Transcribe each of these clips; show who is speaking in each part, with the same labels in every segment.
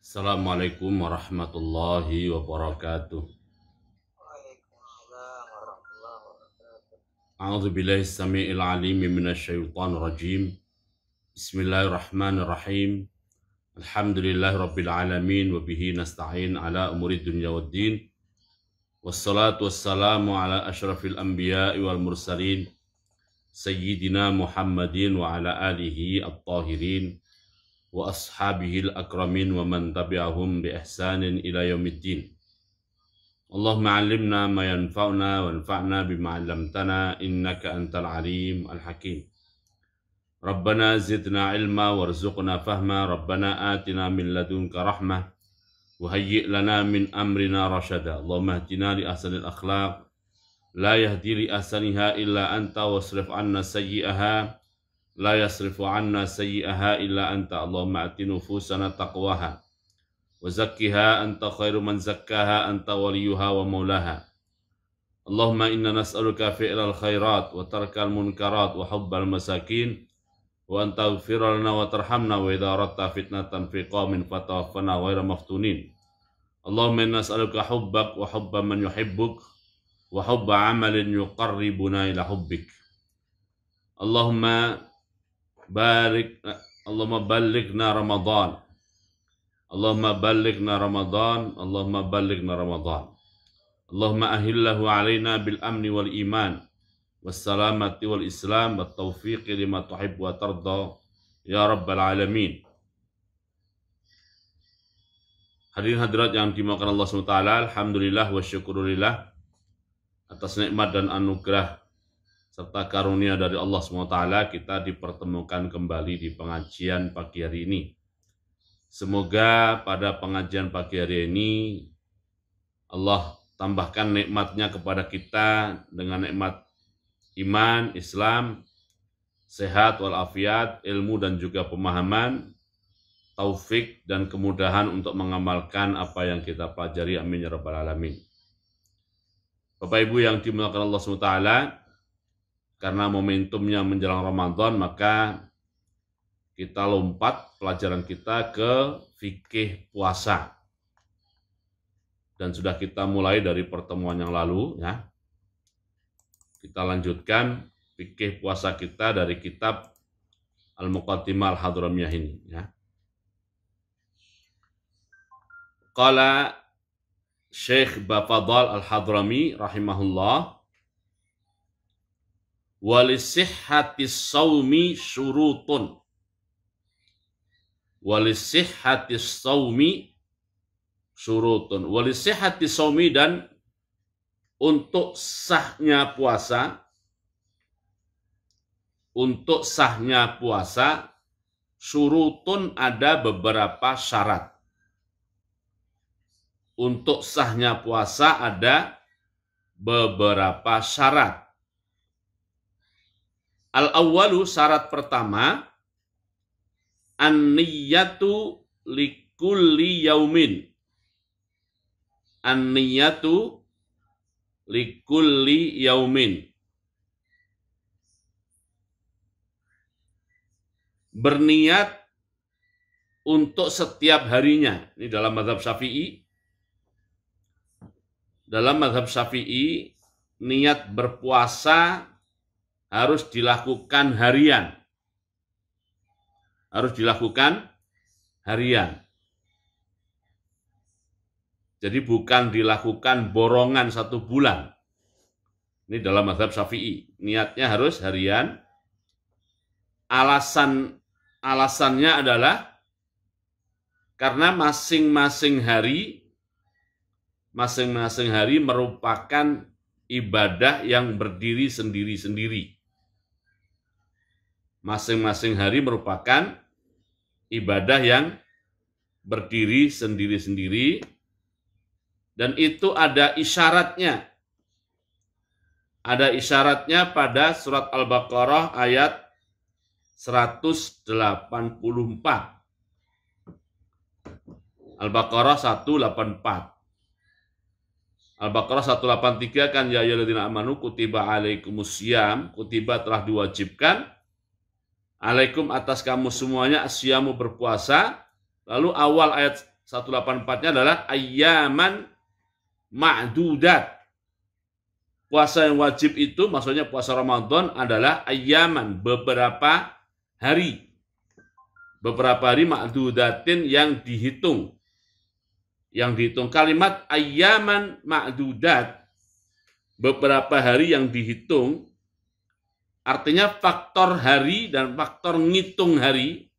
Speaker 1: Assalamualaikum warahmatullahi wabarakatuh.
Speaker 2: Waalaikumsalam warahmatullahi wabarakatuh.
Speaker 1: A'udzu billahi samii'il 'aliim minasyaitonir rajiim. Bismillahirrahmanirrahim. Alhamdulillahirabbil alamin wa bihi nasta'in ala umuri dunya waddin. Wassalatu wassalamu ala asyrafil anbiya'i wal mursalin sayyidina Muhammadin wa ala alihi at-tahirin wa ashabihil akramin wa man tabi'ahum bi ihsanin ila yaumiddin. Allahumma 'allimna ma yanfa'una wanfa'na bima 'allamtana innaka antal alim al-hakim. Rabbana zidna ilma warzuqna fahma. Rabbana atina min ladunka rahmah wa hayyi' lana min amrina rasyada. Allahumma hdina li ahsanil akhlaq la yahdi li ahsaniha illa anta wasrif 'anna sayyi'aha la yasrifu 'anna sayyi'aha illa anta. Allahumma ati nufusana taqwaha wa zakkiha anta khairu man zakkaha anta waliyuha wa maulaha. Allahumma inna nas'aluka fi'lal khairat wa tarkal munkarat wa hubbal masakin wa anta ighfir lana wa tarhamna wa idza aradta fitnatan fi qaumin fatawaffana ghairu maftunin. Allahumma inna nas'aluka hubbak wa hubba man yuhibbuk wa hubba 'amalin yuqarribuna ila hubbik. Allahumma ballighna Ramadan. Allahumma ballighna Ramadan. Allahumma ballighna Ramadan. Allahumma ahillahu alaina bil amni wal iman wassalamati wal islam wat taufiqi lima tuhibbu wa tarda ya rabbal alamin. Hadirin hadirat yang dimuliakan Allah SWT, alhamdulillah wa syukurillah atas nikmat dan anugerah serta karunia dari Allah SWT kita dipertemukan kembali di pengajian pagi hari ini. Semoga pada pengajian pagi hari ini Allah tambahkan nikmatnya kepada kita dengan nikmat iman, Islam, sehat walafiat, ilmu dan juga pemahaman, taufik dan kemudahan untuk mengamalkan apa yang kita pelajari. Amin ya rabbal alamin. Bapak Ibu yang dimuliakan Allah SWT, karena momentumnya menjelang Ramadan, maka kita lompat pelajaran kita ke fikih puasa. Dan sudah kita mulai dari pertemuan yang lalu, ya. Kita lanjutkan fikih puasa kita dari kitab Al-Muqaddimah Al-Hadramiyah ini, ya. Qala Syekh Bafadal Al-Hadrami rahimahullah, walisihhatis saumi syurutun. Walisihhatis saumi syurutun. Walisihhatis saumi, dan untuk sahnya puasa, syurutun ada beberapa syarat. Untuk sahnya puasa ada beberapa syarat. Al-awwalu, syarat pertama, an-niyatu likulli yaumin. An-niyatu likulli yaumin. Berniat untuk setiap harinya. Ini dalam mazhab Syafi'i. Dalam mazhab Syafi'i, niat berpuasa harus dilakukan harian. Harus dilakukan harian. Jadi bukan dilakukan borongan 1 bulan. Ini dalam mazhab Syafi'i. Niatnya harus harian. Alasannya adalah karena masing-masing hari merupakan ibadah yang berdiri sendiri-sendiri. Masing-masing hari merupakan ibadah yang berdiri sendiri-sendiri, dan itu ada isyaratnya. Ada isyaratnya pada surat Al-Baqarah ayat 184. Al-Baqarah 184. Al-Baqarah 183 kan, ya ayyuhalladzina amanu kutiba alaikumusiyam, kutiba telah diwajibkan, alaikum atas kamu semuanya, asyamu berpuasa. Lalu awal ayat 184-nya adalah ayyaman ma'dudat. Puasa yang wajib itu maksudnya puasa Ramadan adalah ayyaman, beberapa hari. Beberapa hari ma'dudatin yang dihitung. Yang dihitung. Kalimat ayyaman ma'dudat, beberapa hari yang dihitung, artinya faktor hari dan faktor ngitung hari.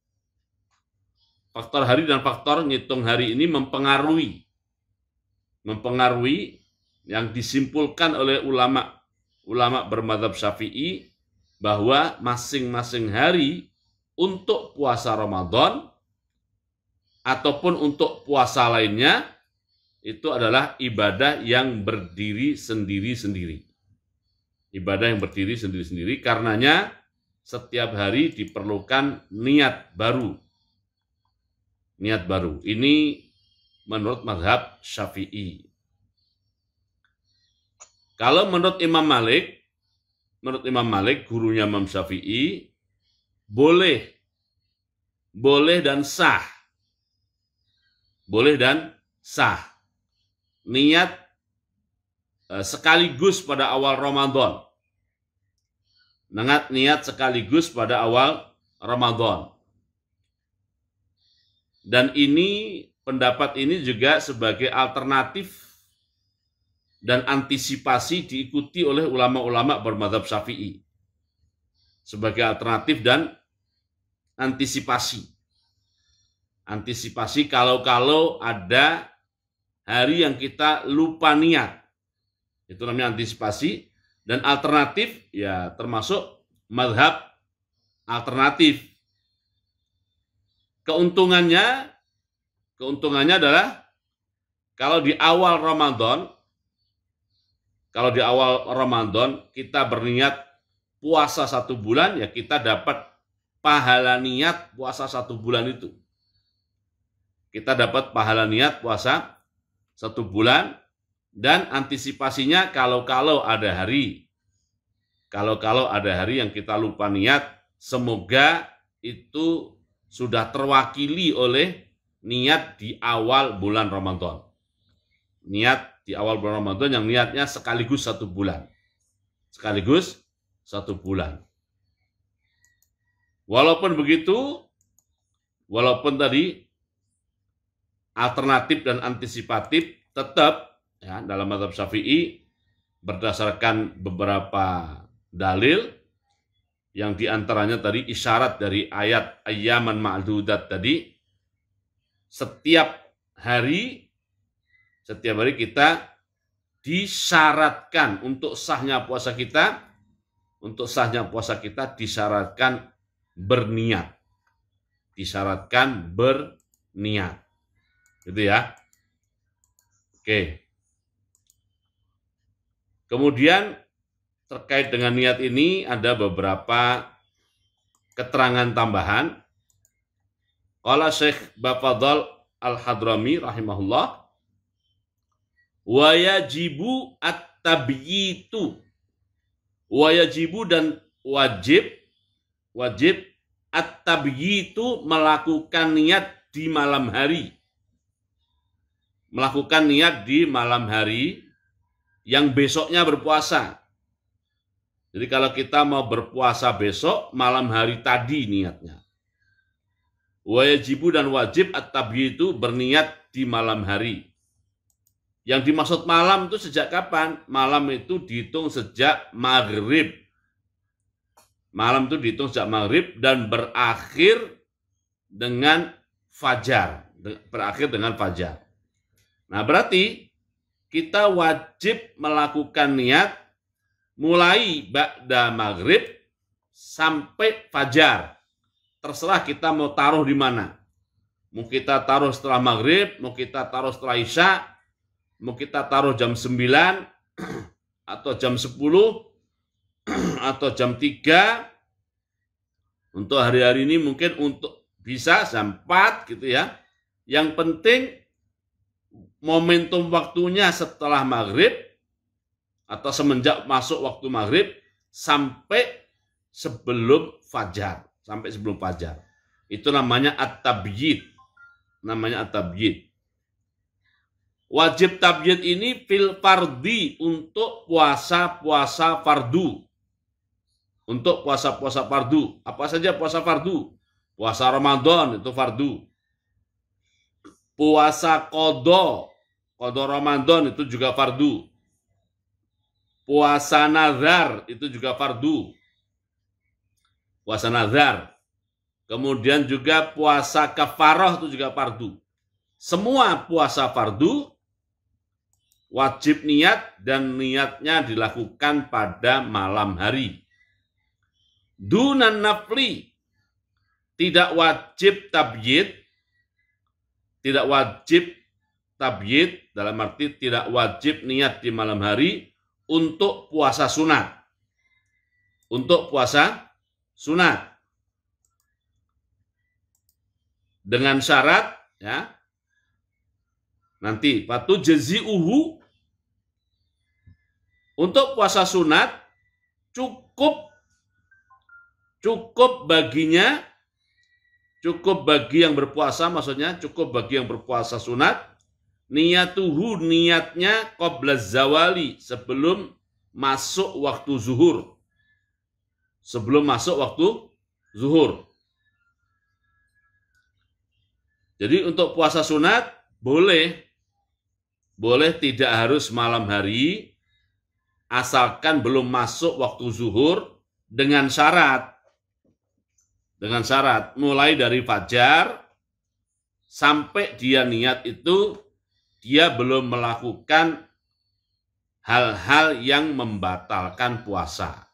Speaker 1: Faktor hari dan faktor ngitung hari ini mempengaruhi yang disimpulkan oleh ulama bermadzhab Syafi'i bahwa masing-masing hari untuk puasa Ramadan ataupun untuk puasa lainnya itu adalah ibadah yang berdiri sendiri-sendiri. Ibadah yang berdiri sendiri-sendiri, karenanya setiap hari diperlukan niat baru. Niat baru. Ini menurut mazhab Syafi'i. Kalau menurut Imam Malik, gurunya Imam Syafi'i, boleh dan sah. Boleh dan sah. Niat sekaligus pada awal Ramadan. Niat sekaligus pada awal Ramadan. Dan pendapat ini juga sebagai alternatif dan antisipasi diikuti oleh ulama-ulama bermadzhab Syafi'i. Sebagai alternatif dan antisipasi. Antisipasi kalau ada hari yang kita lupa niat. Itu namanya antisipasi. Dan alternatif ya termasuk mazhab alternatif. Keuntungannya adalah kalau di awal Ramadan kita berniat puasa 1 bulan, ya kita dapat pahala niat puasa 1 bulan itu. Kita dapat pahala niat puasa 1 bulan, dan antisipasinya kalau ada hari yang kita lupa niat, semoga itu sudah terwakili oleh niat di awal bulan Ramadan. Niat di awal bulan Ramadan yang niatnya sekaligus 1 bulan. Sekaligus 1 bulan. Walaupun begitu, walaupun tadi alternatif dan antisipatif, tetap ya, dalam mazhab Syafi'i berdasarkan beberapa dalil yang diantaranya tadi isyarat dari ayat ayyaman ma'dudat tadi, setiap hari kita disyaratkan untuk sahnya puasa kita disyaratkan berniat. Gitu ya. Oke. Kemudian terkait dengan niat ini ada beberapa keterangan tambahan. Qala Syekh Bafadhal Al-Hadrami rahimahullah, wa yajibu at-tabyitu. Wa yajibu dan wajib at-tabyitu melakukan niat di malam hari. Melakukan niat di malam hari yang besoknya berpuasa. Jadi kalau kita mau berpuasa besok, malam hari tadi niatnya. Wajibu dan wajib at-tabyitu berniat di malam hari. Yang dimaksud malam itu sejak kapan? Malam itu dihitung sejak maghrib. Malam itu dihitung sejak maghrib dan berakhir dengan fajar. Nah, berarti kita wajib melakukan niat mulai ba'da maghrib sampai fajar. Terserah kita mau taruh di mana. Mau kita taruh setelah maghrib, mau kita taruh setelah isya, mau kita taruh jam 9, atau jam 10, atau jam 3. Untuk hari-hari ini mungkin untuk bisa jam 4 gitu ya. Yang penting momentum waktunya setelah maghrib atau semenjak masuk waktu maghrib sampai sebelum fajar. Itu namanya at-tabyid. Wajib tabyid ini fil fardi, untuk puasa-puasa fardu. Untuk puasa-puasa fardu. Apa saja puasa fardu? Puasa Ramadan itu fardu. Puasa qadha Ramadan itu juga fardu. Puasa nazar itu juga fardu. Puasa nazar. Kemudian juga puasa kafarah itu juga fardu. Semua puasa fardu wajib niat, dan niatnya dilakukan pada malam hari. Dunan nafli, tidak wajib tabyid. Tidak wajib tabyid dalam arti tidak wajib niat di malam hari untuk puasa sunat. Untuk puasa sunat. Dengan syarat, ya, nanti patu jazi'uhu, untuk puasa sunat cukup baginya, cukup bagi yang berpuasa, maksudnya cukup bagi yang berpuasa sunat, niyatuhu, niatnya qabla zawali, sebelum masuk waktu zuhur. Sebelum masuk waktu zuhur. Jadi untuk puasa sunat boleh tidak harus malam hari, asalkan belum masuk waktu zuhur, dengan syarat mulai dari fajar sampai dia niat itu dia belum melakukan hal-hal yang membatalkan puasa.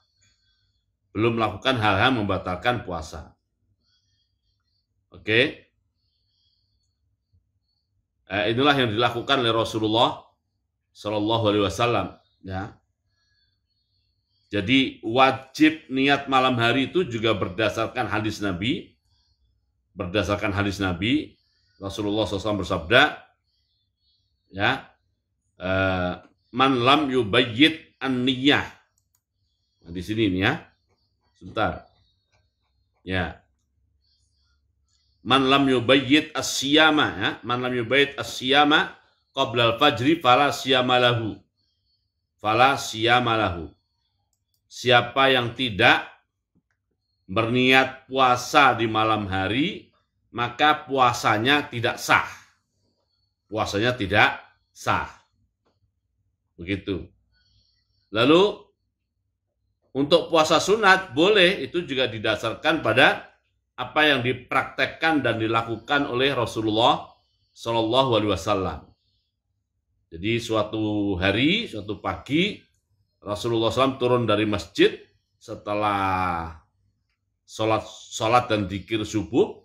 Speaker 1: Belum melakukan hal-hal membatalkan puasa. Oke. Inilah yang dilakukan oleh Rasulullah Shallallahu Alaihi Wasallam. Ya. Jadi wajib niat malam hari itu juga berdasarkan hadis Nabi. Berdasarkan hadis Nabi, Rasulullah SAW bersabda, ya, man lam yubayyit an-niyah. Nah, di sini nih ya, sebentar. Ya, man lam yubayyit as-siyama, ya, man lam yubayyit as-siyama qabla al-fajri fala siyama lahu. Fala siyama lahu. Siapa yang tidak berniat puasa di malam hari, maka puasanya tidak sah. Puasanya tidak sah. Begitu. Lalu untuk puasa sunat boleh, itu juga didasarkan pada apa yang dipraktekkan dan dilakukan oleh Rasulullah Shallallahu Alaihi Wasallam. Jadi suatu hari, suatu pagi, Rasulullah SAW turun dari masjid setelah sholat dan dzikir subuh,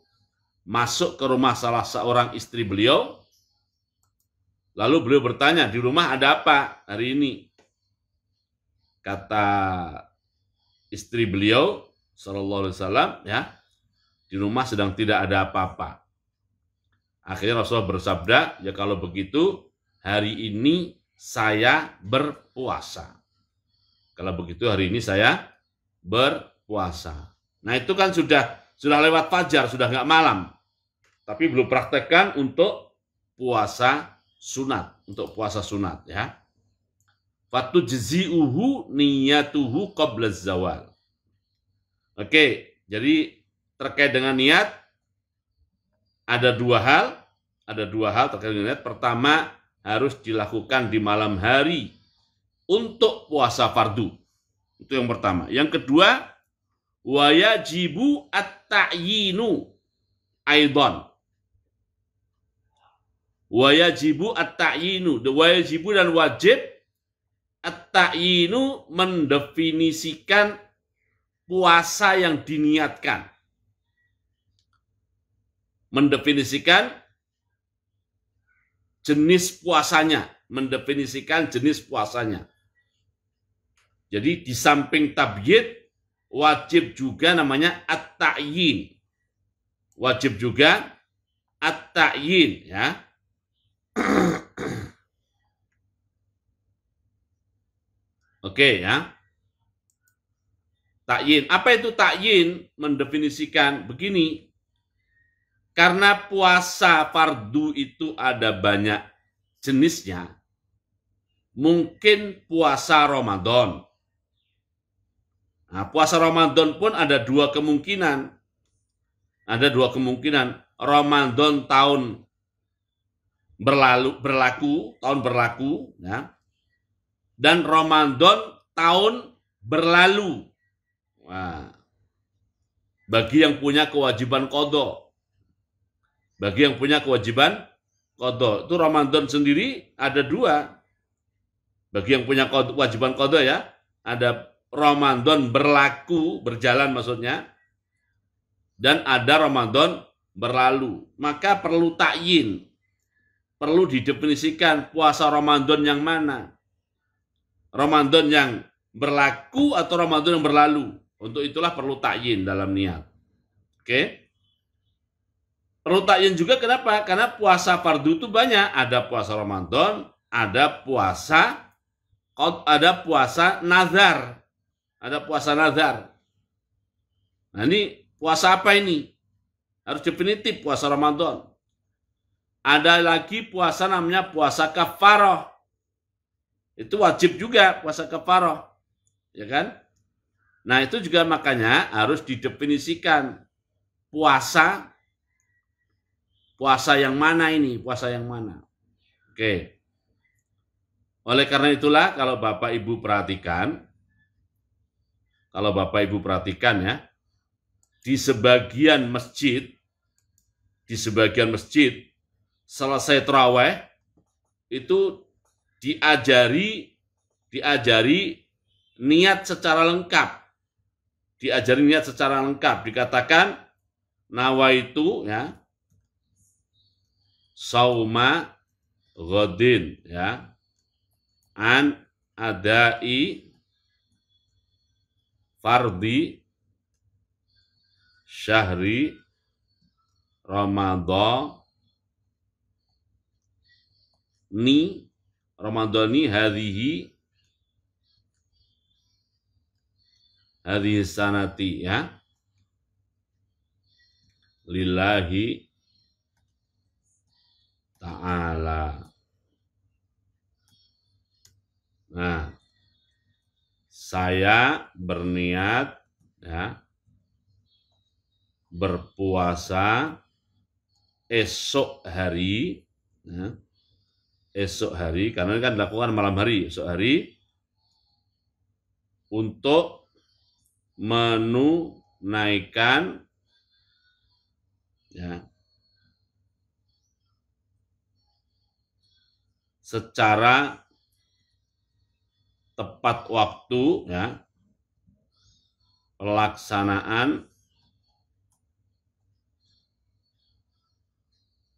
Speaker 1: masuk ke rumah salah seorang istri beliau. Lalu beliau bertanya, di rumah ada apa hari ini? Kata istri beliau Sallallahu Alaihi Wasallam, ya, di rumah sedang tidak ada apa-apa. Akhirnya Rasulullah bersabda, ya kalau begitu hari ini saya berpuasa. Kalau begitu hari ini saya berpuasa. Nah itu kan sudah lewat fajar, sudah nggak malam. Tapi belum praktekkan untuk puasa sunat. Untuk puasa sunat, ya. Fatujzi'uhu niyatuhu qabla zawal. Oke, jadi terkait dengan niat ada dua hal terkait dengan niat. Pertama, harus dilakukan di malam hari untuk puasa fardu. Itu yang pertama. Yang kedua, wayajibu at-ta'yinu aidan. Wayajibu at-ta'yinu. Wayajibu dan wajib at-ta'yinu mendefinisikan puasa yang diniatkan. Mendefinisikan jenis puasanya. Mendefinisikan jenis puasanya. Jadi di samping tabyid, wajib juga namanya at-ta'yin. Wajib juga at-ta'yin, ya. Oke, ya. Ta'yin. Apa itu ta'yin? Mendefinisikan begini. Karena puasa fardu itu ada banyak jenisnya mungkin puasa Ramadan. Nah, puasa Ramadan pun ada dua kemungkinan. Ada dua kemungkinan. Ramadan tahun tahun berlaku, ya, dan Ramadan tahun berlalu. Nah, bagi yang punya kewajiban qadha. Bagi yang punya kewajiban qadha. Itu Ramadan sendiri ada dua. Bagi yang punya kewajiban qadha, ya, ada Ramadan berlaku, berjalan maksudnya, dan ada Ramadan berlalu. Maka perlu takyin, perlu didefinisikan puasa Ramadan yang mana. Ramadan yang berlaku atau Ramadan yang berlalu. Untuk itulah perlu takyin dalam niat. Oke? Perlu takyin juga kenapa? Karena puasa fardu itu banyak. Ada puasa Ramadan, ada puasa nazar. Ada puasa nazar. Nah, ini puasa apa ini? Harus definitif puasa Ramadan. Ada lagi puasa namanya puasa kafarah. Itu wajib juga puasa kafarah. Ya kan? Nah, itu juga makanya harus didefinisikan puasa yang mana ini? Puasa yang mana? Oke. Oleh karena itulah kalau Bapak Ibu perhatikan, ya, di sebagian masjid selesai tarawih itu diajari niat secara lengkap. Dikatakan nawaitu, ya, sauma ghadin, ya, an adai fardi syahri Ramadhani hadhihi sanati, ya, lillahi ta'ala. Nah, saya berniat, ya, berpuasa esok hari, ya, karena kan dilakukan malam hari, esok hari, untuk menunaikan, ya, secara tepat waktu, ya, pelaksanaan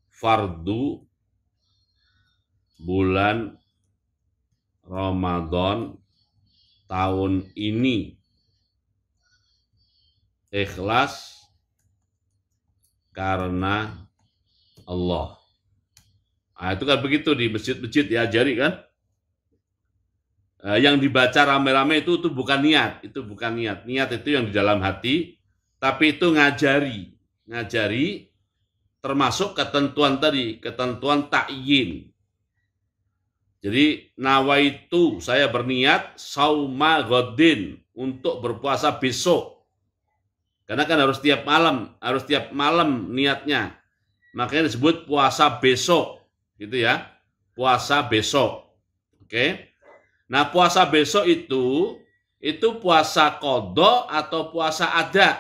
Speaker 1: fardu bulan Ramadan tahun ini, ikhlas karena Allah. Nah, itu kan begitu di masjid-masjid diajari kan. Yang dibaca rame-rame itu bukan niat, niat itu yang di dalam hati, tapi itu ngajari termasuk ketentuan tadi, ketentuan takyin. Jadi nawaitu, saya berniat sauma ghadin, untuk berpuasa besok. Karena kan harus tiap malam niatnya. Makanya disebut puasa besok, gitu ya. Puasa besok. Oke. Nah, puasa besok itu puasa qadha atau puasa ada.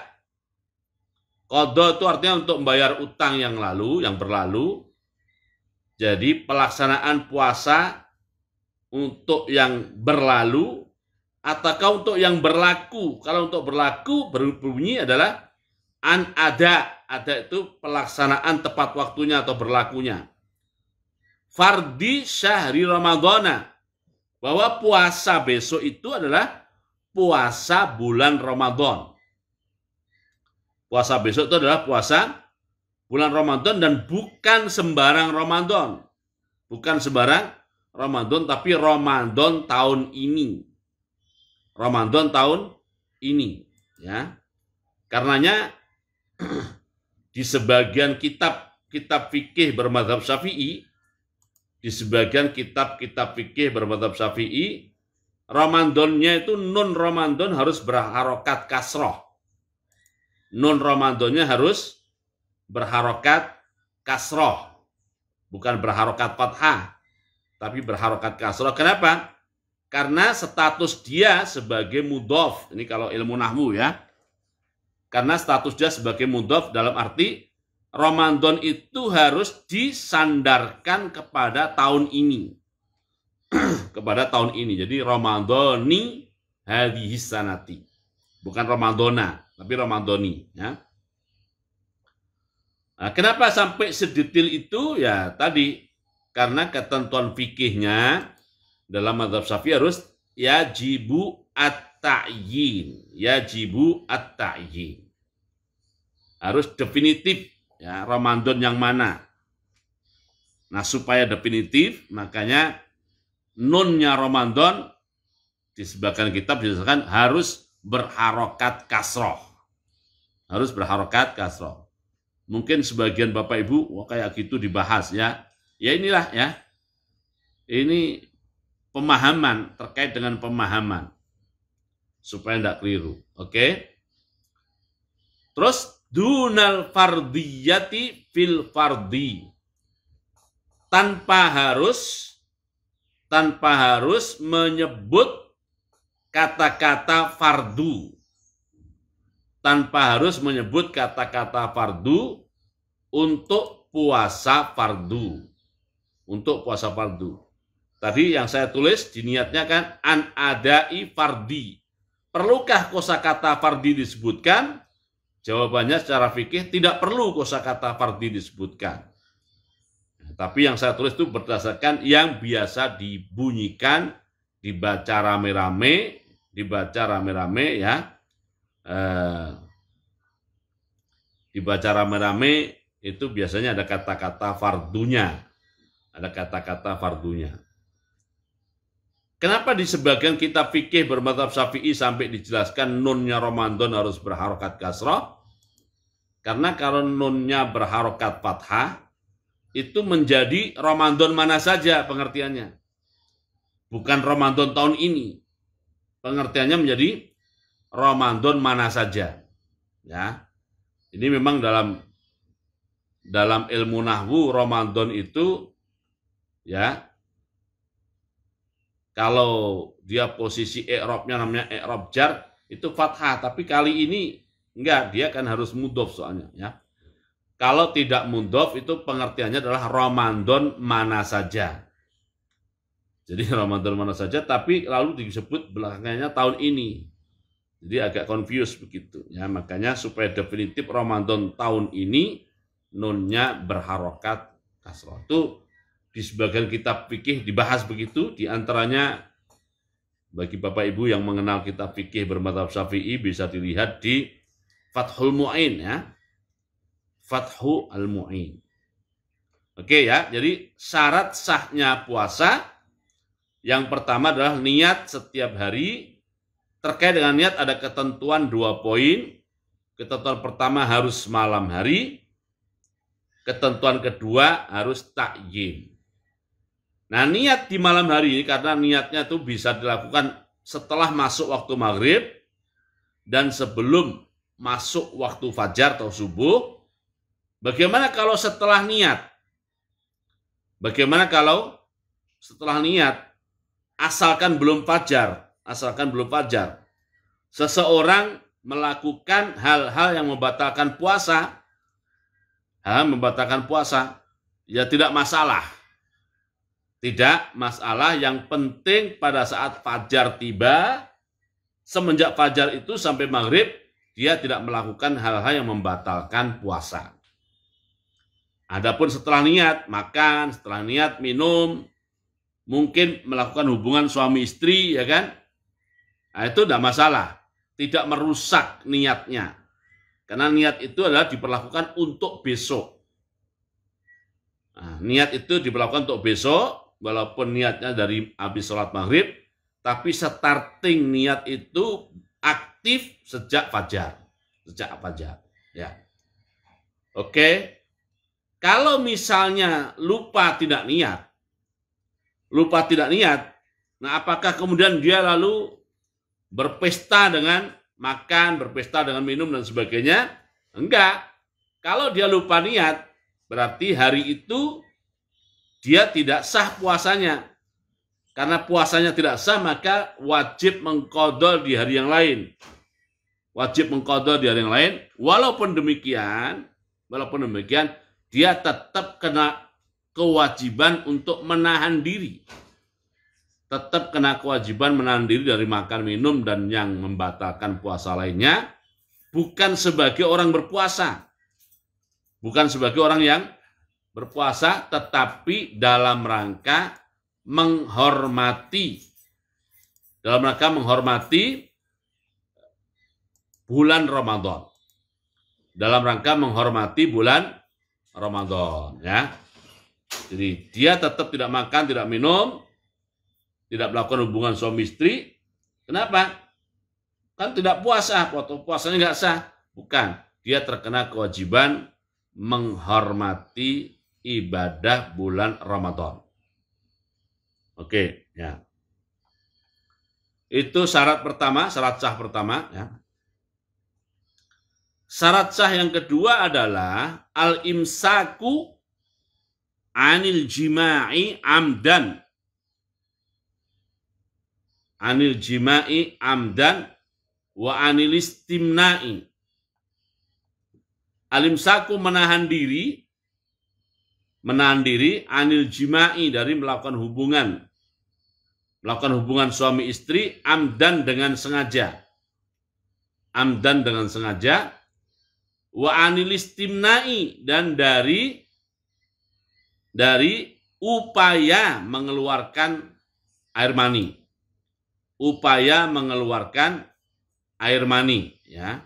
Speaker 1: Qadha itu artinya untuk membayar utang yang berlalu. Jadi pelaksanaan puasa untuk yang berlalu ataukah untuk yang berlaku. Kalau untuk berlaku berbunyi adalah an ada. Ada itu pelaksanaan tepat waktunya atau berlakunya. Fardi syahri Ramadhana. Bahwa puasa besok itu adalah puasa bulan Ramadan. Puasa besok itu adalah puasa bulan Ramadan dan bukan sembarang Ramadan. Bukan sembarang Ramadan, tapi Ramadan tahun ini. Ramadan tahun ini, ya. Karenanya di sebagian kitab fikih bermadzhab Syafi'i, di di sebagian kitab-kitab fikih bermadzhab Syafi'i, Ramadannya itu nun Ramadan harus berharokat kasroh. Nun Ramadannya harus berharokat kasroh. Bukan berharokat fathah, tapi berharokat kasroh. Kenapa? Karena status dia sebagai mudhof. Ini kalau ilmu nahwu ya. Karena status dia sebagai mudhof dalam arti Ramadan itu harus disandarkan kepada tahun ini. Kepada tahun ini. Jadi Ramadhani hadhihi sanati. Bukan Ramadhana, tapi Ramadhani ya. Nah, kenapa sampai sedetail itu? Ya tadi karena ketentuan fikihnya dalam mazhab Syafi'i harus yajibu at-ta'yin, yajibu at-ta'yin. Harus definitif ya, Ramadan yang mana. Nah, supaya definitif makanya nunnya Ramadan di sebagian kitab dijelaskan harus berharokat kasroh. Harus berharokat kasroh. Mungkin sebagian Bapak Ibu, wah kayak gitu dibahas ya. Ya inilah ya. Ini pemahaman, terkait dengan pemahaman. Supaya tidak keliru. Oke. Terus, dunal fardiyati fil fardi. Tanpa harus menyebut kata-kata fardu. Tanpa harus menyebut kata-kata fardu untuk puasa fardu. Untuk puasa fardu. Tadi yang saya tulis diniatnya kan an adai fardi. Perlukah kosakata fardi disebutkan? Jawabannya secara fikih tidak perlu kosakata fardi disebutkan. Tapi yang saya tulis itu berdasarkan yang biasa dibunyikan, dibaca rame-rame ya. Dibaca rame-rame itu biasanya ada kata-kata fardunya. Ada kata-kata fardunya. Kenapa di sebagian kitab fikih bermadzhab Syafi'i sampai dijelaskan nunnya Ramadan harus berharokat kasroh? Karena kalau nunnya berharokat fathah, itu menjadi Ramadan mana saja pengertiannya. Bukan Ramadan tahun ini. Pengertiannya menjadi Ramadan mana saja. Ya. Ini memang dalam ilmu nahwu Ramadan itu ya kalau dia posisi i'rabnya namanya i'rab jar itu fathah, tapi kali ini enggak, dia kan harus mudhof soalnya ya. Kalau tidak mudhof itu pengertiannya adalah Ramadan mana saja. Jadi Ramadan mana saja tapi lalu disebut belakangnya tahun ini. Jadi agak confused begitu ya, makanya supaya definitif Ramadan tahun ini nunnya berharokat kasroh. Itu di sebagian kitab fikih dibahas begitu, di antaranya bagi Bapak Ibu yang mengenal kitab fikih bermadzhab Syafi'i bisa dilihat di Fathul Mu'in ya. Fathul Mu'in. Oke ya, jadi syarat sahnya puasa yang pertama adalah niat setiap hari. Terkait dengan niat ada ketentuan 2 poin. Ketentuan pertama harus malam hari. Ketentuan kedua harus ta'yin. Nah, niat di malam hari ini karena niatnya itu bisa dilakukan setelah masuk waktu maghrib dan sebelum masuk waktu fajar atau subuh. Bagaimana kalau setelah niat? Bagaimana kalau setelah niat asalkan belum fajar? Asalkan belum fajar. Seseorang melakukan hal-hal yang membatalkan puasa. Ya tidak masalah. Tidak masalah, yang penting pada saat fajar tiba, semenjak fajar itu sampai maghrib, dia tidak melakukan hal-hal yang membatalkan puasa. Adapun setelah niat, makan, setelah niat, minum, mungkin melakukan hubungan suami istri, ya kan? Nah, itu tidak masalah. Tidak merusak niatnya. Karena niat itu adalah diperlakukan untuk besok. Nah, niat itu diperlakukan untuk besok, walaupun niatnya dari habis sholat maghrib, tapi starting niat itu aktif sejak fajar. Sejak fajar. Ya. Oke. Kalau misalnya lupa tidak niat, lupa tidak niat, nah apakah kemudian dia lalu berpesta dengan makan, berpesta dengan minum dan sebagainya? Enggak. Kalau dia lupa niat, berarti hari itu dia tidak sah puasanya. Karena puasanya tidak sah, maka wajib mengqadha di hari yang lain. Wajib mengqadha di hari yang lain. Walaupun demikian, dia tetap kena kewajiban untuk menahan diri. Tetap kena kewajiban menahan diri dari makan, minum, dan yang membatalkan puasa lainnya. Bukan sebagai orang berpuasa. Bukan sebagai orang yang berpuasa, tetapi dalam rangka menghormati. Dalam rangka menghormati bulan Ramadan. Dalam rangka menghormati bulan Ramadan, ya. Jadi dia tetap tidak makan, tidak minum, tidak melakukan hubungan suami istri. Kenapa? Kan tidak puasa, puasanya nggak sah. Bukan, dia terkena kewajiban menghormati ibadah bulan Ramadan. Oke, ya. Itu syarat pertama, syarat sah pertama, ya. Syarat sah yang kedua adalah al-imsaku anil jima'i amdan. Anil jima'i amdan wa anil istimna'i. Al-imsaku menahan diri anil jima'i dari melakukan hubungan suami istri amdan dengan sengaja. Amdan dengan sengaja. Wa anil istimna'i, dan dari upaya mengeluarkan air mani. Upaya mengeluarkan air mani, ya.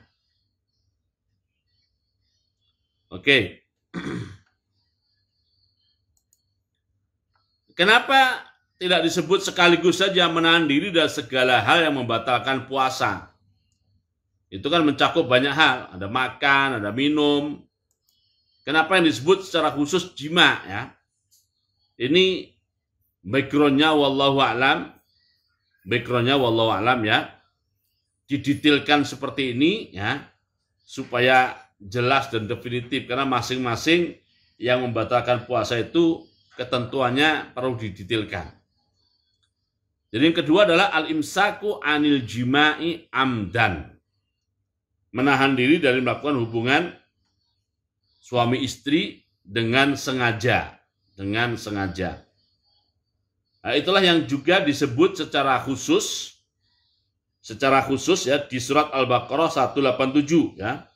Speaker 1: Oke. Kenapa tidak disebut sekaligus saja menahan diri dari segala hal yang membatalkan puasa? Itu kan mencakup banyak hal. Ada makan, ada minum. Kenapa yang disebut secara khusus jima, ya? Ini backgroundnya wallahu a'lam. Backgroundnya wallahu a'lam, ya. Didetailkan seperti ini, ya, supaya jelas dan definitif, karena masing-masing yang membatalkan puasa itu ketentuannya perlu didetailkan. Jadi yang kedua adalah al-imsaku anil jima'i amdan. Menahan diri dari melakukan hubungan suami istri dengan sengaja. Dengan sengaja. Nah, itulah yang juga disebut secara khusus ya di surat Al-Baqarah 187, ya.